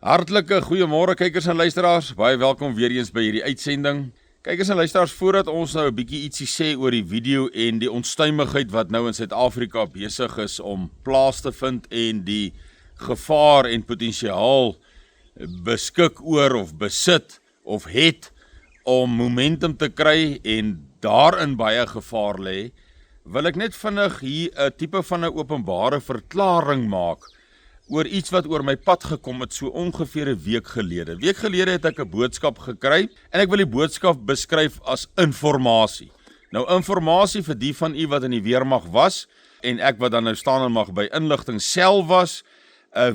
Hartlike goeiemôre kykers en luisteraars, baie welkom weer eens by hierdie uitsending. Kykers en luisteraars, voordat ons nou 'n bietjie ietsie sê oor die video en die onstuimigheid wat nou in Suid-Afrika besig is om plaas te vind en die gevaar en potensiaal beskik oor of besit of het om momentum te kry en daarin baie gevaar lê, wil ek net vinnig hier 'n tipe van 'n openbare verklaring maak oor iets wat oor my pad gekom het so ongeveer 'n week gelede. 'n Week gelede het ek 'n boodskap gekry en ek wil die boodskap beskryf as informasie. Nou informasie vir die van u wat in die weermag was en ek wat dan nou staan en mag by inligting self was,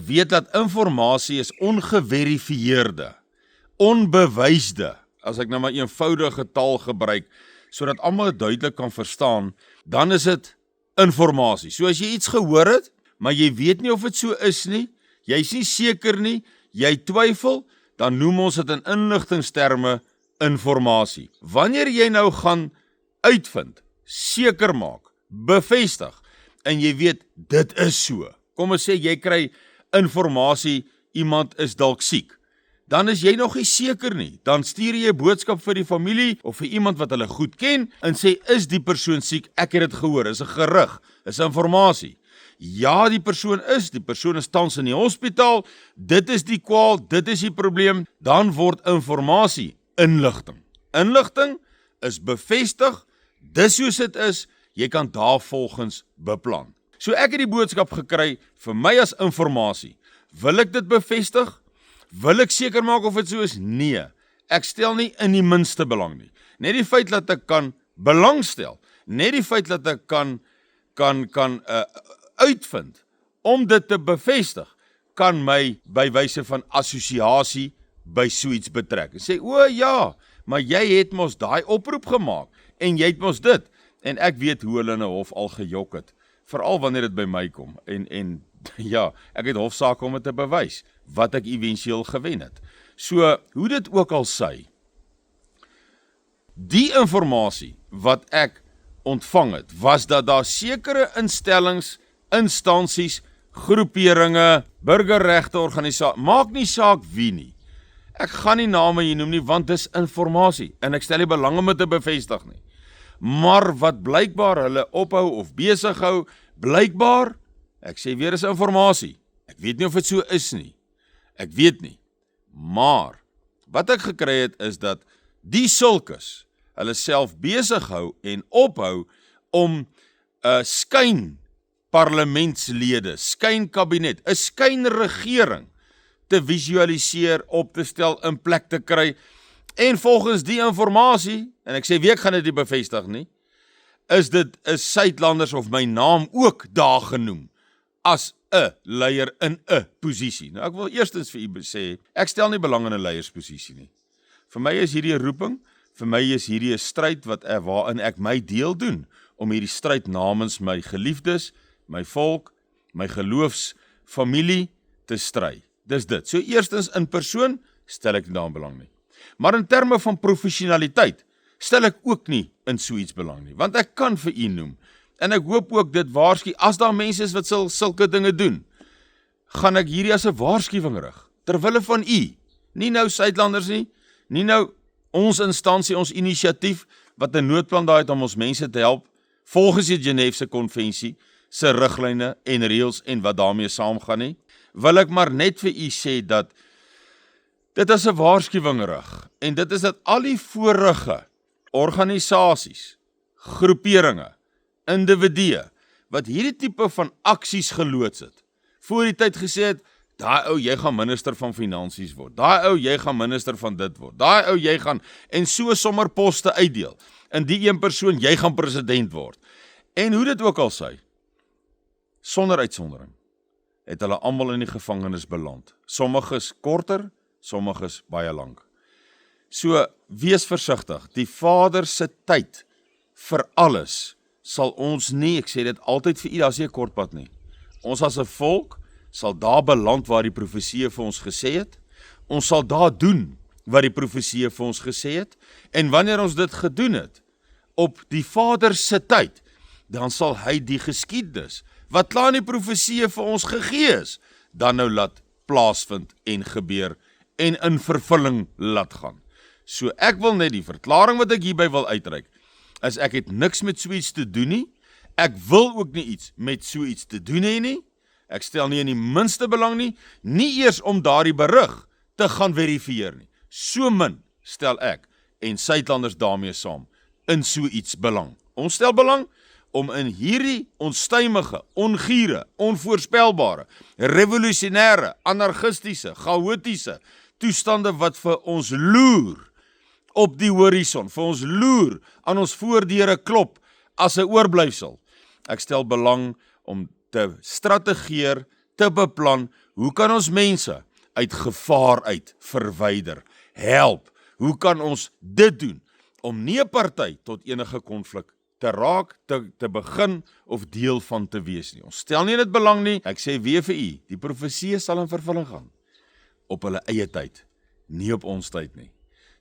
weet dat informasie is ongeverifieerde, onbewysde, as ek nou maar eenvoudige taal gebruik, sodat almal duidelik kan verstaan, dan is dit informasie. So as jy iets gehoor het, maar jy weet nie of dit so is nie, jy is nie seker nie, jy twyfel, dan noem ons dit in inligtingsterme informasie. Wanneer jy nou gaan uitvind, seker maak, bevestig, en jy weet, dit is so. Kom ons sê, jy kry informasie, iemand is dalk siek. Dan is jy nog nie seker nie. Dan stuur jy 'n boodskap vir die familie of vir iemand wat hulle goed ken en sê, is die persoon siek? Ek het dit gehoor, is 'n gerug, is informasie. Ja, die persoon is tans in die hospitaal, dit is die kwaal, dit is die probleem, dan word informasie inligting. Inligting is bevestig, dis soos dit is, jy kan daarvolgens beplan. So ek het die boodskap gekry, vir my as informasie. Wil ek dit bevestig? Wil ek seker maak of dit so is? Nee, ek stel nie in die minste belang nie. Net die feit dat ek kan belangstel, net die feit dat ek kan uitvind, om dit te bevestig, kan my by wyse van assosiasie by so iets betrek. En sê, o ja, maar jy het mos daai oproep gemaak, en jy het mos dit, en ek weet hoe hulle in 'n hof al gejok het, veral wanneer dit by my kom, en ja, ek het hofsaake om dit te bewys, wat ek eventueel gewen het. So, hoe dit ook al sy, die informasie wat ek ontvang het, was dat daar sekere instellings, instansies, groeperinge, burgerregte organisasie, maak nie saak wie nie. Ek gaan nie name hier noem nie, want dis informasie, en ek stel nie belang om dit te bevestig nie. Maar wat blykbaar hulle ophou of besig hou, blykbaar, ek sê weer is informasie. Ek weet nie of dit so is nie. Ek weet nie. Maar, wat ek gekry het is dat die sulkes, hulle self besig hou en ophou om 'n skyn parlementslede, skyn kabinet, 'n skyn regering te visualiseer, op te stel, in plek te kry, en volgens die informasie, en ek sê, wie ek gaan dit nie bevestig nie, is Suidlanders of my naam ook daar genoem, as 'n leier in 'n posisie. Nou ek wil eerstens vir u sê, ek stel nie belang in 'n leiersposisie nie. Vir my is hierdie 'n roeping, vir my is hierdie 'n stryd waarin ek my deel doen, om hierdie stryd namens my geliefdes, my volk, my geloofsfamilie te stry. Dis dit. So eerstens in persoon, stel ek nie daarin belang nie. Maar in terme van professionaliteit, stel ek ook nie in so iets belang nie, want ek kan vir u noem, en ek hoop ook dit waarsku, as daar mense is wat sulke dinge doen, gaan ek hierdie as 'n waarskuwing rig, terwille van u, nie nou Suidlanders nie, nie nou ons instansie, ons inisiatief, wat 'n noodplan daar het om ons mense te help, volgens die Genève Konvensie, se riglyne en reëls en wat daarmee saamgaan nie, wil ek maar net vir u sê dat dit is 'n waarskuwing rig, en dit is dat al die vorige organisasies, groeperinge, individue, wat hierdie tipe van aksies geloods het, voor die tyd gesê het, daai ou, jy gaan minister van finansies word, daai ou, jy gaan minister van dit word, daai ou, jy gaan, en so sommer poste uitdeel, en die een persoon, jy gaan president word, en hoe dit ook al sy, sonder uitsondering, het hulle almal in die gevangenis beland, sommiges korter, sommiges baie lank. So, wees versigtig, die Vader se tyd vir alles, sal ons nie, ek sê dit altyd vir u, daar is nie 'n kortpad nie. Ons as 'n volk sal daar beland waar die profeseë vir ons gesê het. Ons sal daar doen wat die profeseë vir ons gesê het. En wanneer ons dit gedoen het, op die Vader se tyd, dan sal hy die geskiedenis, wat klaar in die profeseë vir ons gegee is, dan nou laat plaasvind en gebeur en in vervulling laat gaan. So ek wil net die verklaring wat ek hierby wil uitreik, is ek het niks met so iets te doen nie, ek wil ook nie iets met so iets te doen hê nie, ek stel nie in die minste belang nie, nie eers om daardie berig te gaan verifieer nie. So min stel ek en Suidlanders daarmee saam in so iets belang. Ons stel belang om in hierdie onstuimige, ongure, onvoorspelbare, revolusionêre, anarchistiese, chaotiese toestande wat vir ons loer op die horison, vir ons loer aan ons voordeure klop as 'n oorblyfsel. Ek stel belang om te strategeer, te beplan, hoe kan ons mense uit gevaar uit verwyder, help, hoe kan ons dit doen, om nie 'n party tot enige konflik te raak, te begin of deel van te wees nie. Ons stel nie in dit belang nie, ek sê weer vir u, die profesie sal in vervulling gaan, op hulle eie tyd, nie op ons tyd nie.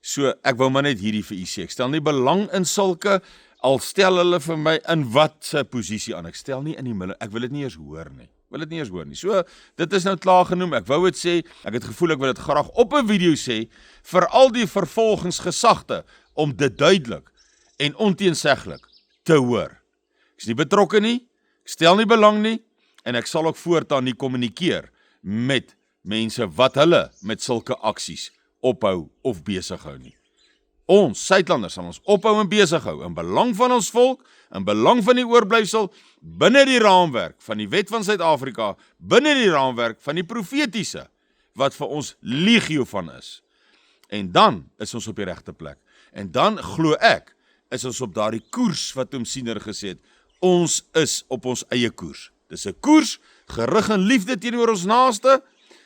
So, ek wou maar net hierdie vir u sê, ek stel nie belang in sulke, al stel hulle vir my in wat se posisie aan, ek stel nie in die middel, ek wil dit nie eers hoor nie, so, dit is nou klaar genoem, ek wou dit sê, ek het gevoel ek wil dit graag op 'n video sê, vir al die vervolgingsgesagte, om dit duidelik en onteenseglik te hoor. Ek is nie betrokke nie, ek stel nie belang nie, en ek sal ook voortaan nie kommunikeer met mense wat hulle met sulke aksies ophou of besig hou nie. Ons, Suidlanders, sal ons ophou en besig hou, in belang van ons volk, in belang van die oorblyfsel, binne die raamwerk van die wet van Suid-Afrika, binne die raamwerk van die profetiese, wat vir ons legio van is. En dan is ons op die regte plek. En dan glo ek, is ons op daardie koers wat Oom Siener gesê het, ons is op ons eie koers. Dis 'n koers, gerig in liefde teenoor ons naaste,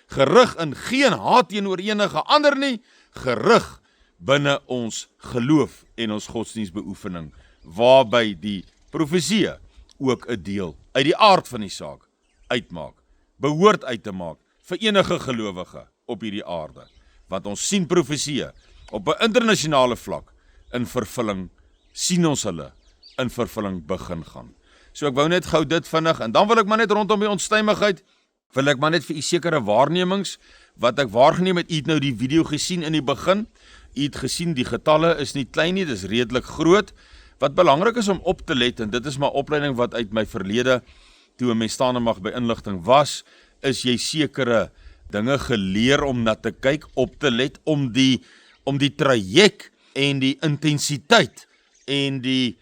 gerig in geen haat teenoor enige ander nie, gerig binne ons geloof en ons godsdienstbeoefening, waarby die profesie ook 'n deel uit die aard van die saak uitmaak, behoort uit te maak vir enige gelowige op hierdie aarde. Want ons sien profesie op 'n internasionale vlak in vervulling, sien ons hulle in vervulling begin gaan. So ek wou net gou dit vinnig, en dan wil ek maar net rondom die onstuimigheid, wil ek maar net vir u sekere waarnemings, wat ek waargeneem het, u het nou die video gesien in die begin, u het gesien die getalle is nie klein nie, dis redelik groot, wat belangrik is om op te let, en dit is maar opleiding wat uit my verlede, toe 'n mens staande mag by inligting was, is jy sekere dinge geleer om na te kyk, op te let, om die traject en die intensiteit en die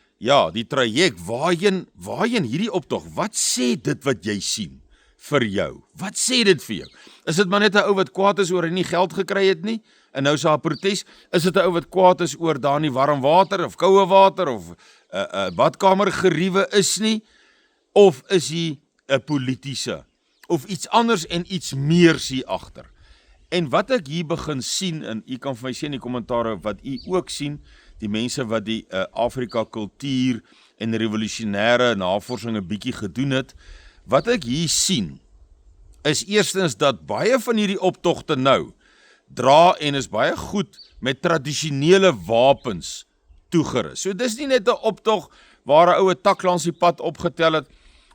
traject, waarheen hierdie optog, wat sê dit wat jy sien vir jou? Wat sê dit vir jou? Is dit maar net 'n ou wat kwaad is oor hy nie geld gekry het nie, en nou is daar 'n protes? Is dit 'n ou wat kwaad is oor daar nie warm water of koue water of badkamer geriewe is nie? Of is hy 'n politiese of iets anders en iets meer hier agter? En wat ek hier begin sien, en u kan vir my sê in die kommentare wat u ook sien, die mense wat die Afrika kultuur en revolusionêre navorsing 'n bietjie gedoen het, wat ek hier sien, is eerstens dat baie van hierdie optogte nou dra en is baie goed met tradisionele wapens toegerus. So dis nie net 'n optog waar 'n oue tak langs die pad opgetel het,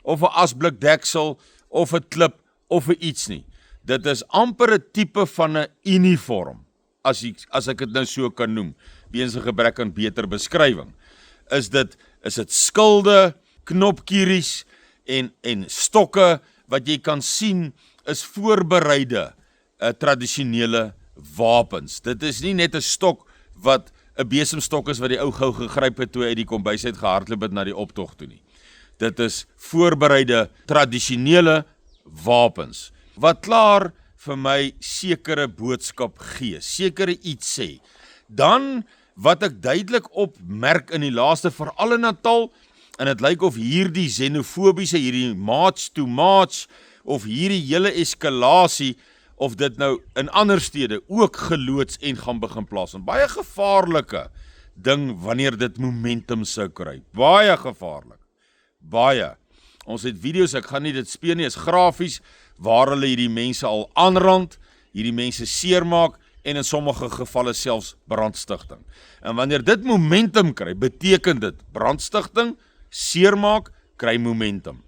of 'n asblik deksel, of 'n klip, of 'n iets nie. Dit is amper 'n tipe van 'n uniform, as ek dit nou so kan noem, weens 'n gebrek aan beter beskrywing. Is dit skilde, knopkieries en stokke wat jy kan sien is voorbereide tradisionele wapens. Dit is nie net 'n stok wat 'n besemstok is wat die ou gou gegryp het toe hy uit die kombuis uit gehardloop het na die optog toe nie. Dit is voorbereide tradisionele wapens wat klaar vir my sekere boodskap gee, sekere iets sê. Dan wat ek duidelik opmerk in die laaste, veral in Natal, en dit lyk of hierdie xenofobiese, hierdie march to march, of hierdie hele eskalasie, of dit nou in ander stede ook geloods en gaan begin plaasvind. Baie gevaarlike ding wanneer dit momentum sou kry. Baie gevaarlik. Baie. Ons het video's, ek gaan nie dit speel nie, is grafies, waar hulle hierdie mense al aanrand, hierdie mense seermaak, en in sommige gevalle selfs brandstigting. En wanneer dit momentum kry, beteken dit brandstigting, seermaak, kry momentum.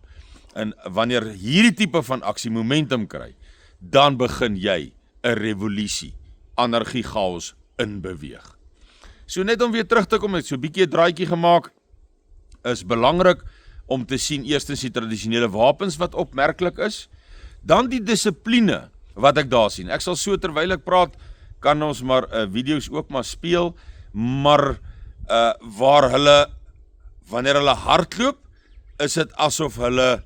En wanneer hierdie tipe van aksie momentum kry, dan begin jy 'n revolusie, anargie, chaos inbeweeg. So net om weer terug te kom, het so 'n bietjie 'n draadjie gemaak, is belangrik om te sien eerstens die tradisionele wapens wat opmerklik is, dan die dissipline wat ek daar sien. Ek sal so terwyl ek praat, kan ons maar video's ook maar speel, maar waar hulle, wanneer hulle hardloop, is dit asof hulle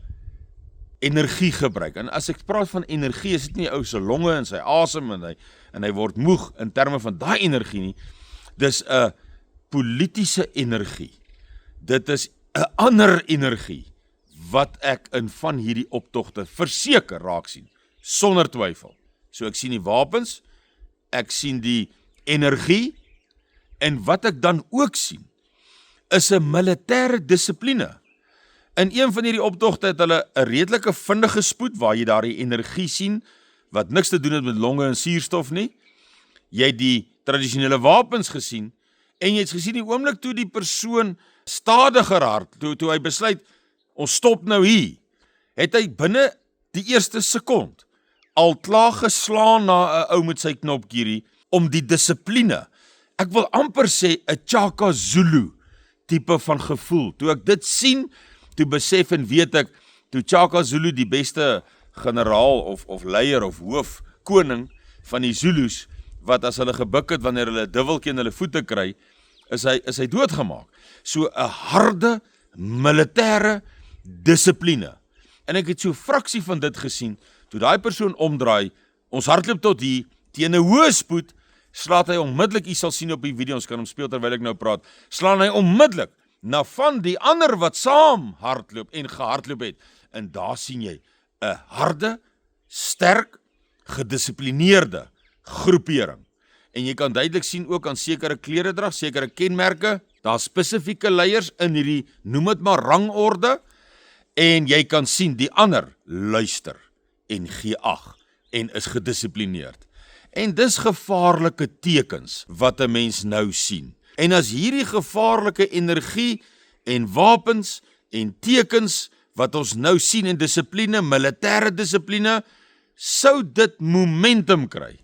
energie gebruik. En as ek praat van energie, is dit nie ou se longe en sy asem en hy word moeg in terme van daai energie nie. Dis 'n politieke energie. Dit is 'n ander energie wat ek in van hierdie optogte verseker raak sien, sonder twyfel. So ek sien die wapens, ek sien die energie, en wat ek dan ook sien, is 'n militêre dissipline. In een van hierdie optogte het hulle 'n redelike vindige spoed, waar jy daar die energie sien, wat niks te doen het met longe en suurstof nie. Jy het die tradisionele wapens gesien, en jy het gesien die oomblik toe die persoon stadiger hard, toe hy besluit, ons stop nou hier, het hy binne die eerste sekond al klaar geslaan na 'n ou met sy knopkierie, om die dissipline, ek wil amper sê 'n Chaka Zulu tipe van gevoel. Toe ek dit sien, toe besef en weet ek, toe Chaka Zulu die beste generaal of leier of hoof, koning van die Zulus, wat as hulle gebuk het, wanneer hulle 'n duweltjie in hulle voete kry, is hy doodgemaak. So 'n harde, militêre dissipline. En ek het so 'n fraksie van dit gesien, toe daai persoon omdraai, ons hardloop tot hier, teen 'n hoë spoed, slaat hy onmiddellik, jy sal sien op die video, ons kan hom speel terwyl ek nou praat, slaan hy onmiddellik na van die ander wat saam hardloop en gehardloop het. En daar sien jy 'n harde, sterk, gedissiplineerde groepering. En jy kan duidelik sien ook aan sekere kleredrag, sekere kenmerke, daar spesifieke leiers in hierdie, noem dit maar rangorde, en jy kan sien die ander luister en gee ag en is gedissiplineerd. En dis gevaarlike tekens wat 'n mens nou sien. En as hierdie gevaarlike energie en wapens en tekens wat ons nou sien in dissipline, militêre dissipline, sou dit momentum kry,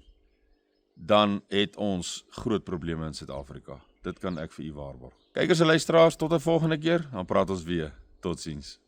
dan het ons groot probleme in Suid-Afrika. Dit kan ek vir u waarborg. Kykers en luisteraars, tot 'n volgende keer, dan praat ons weer. Totsiens.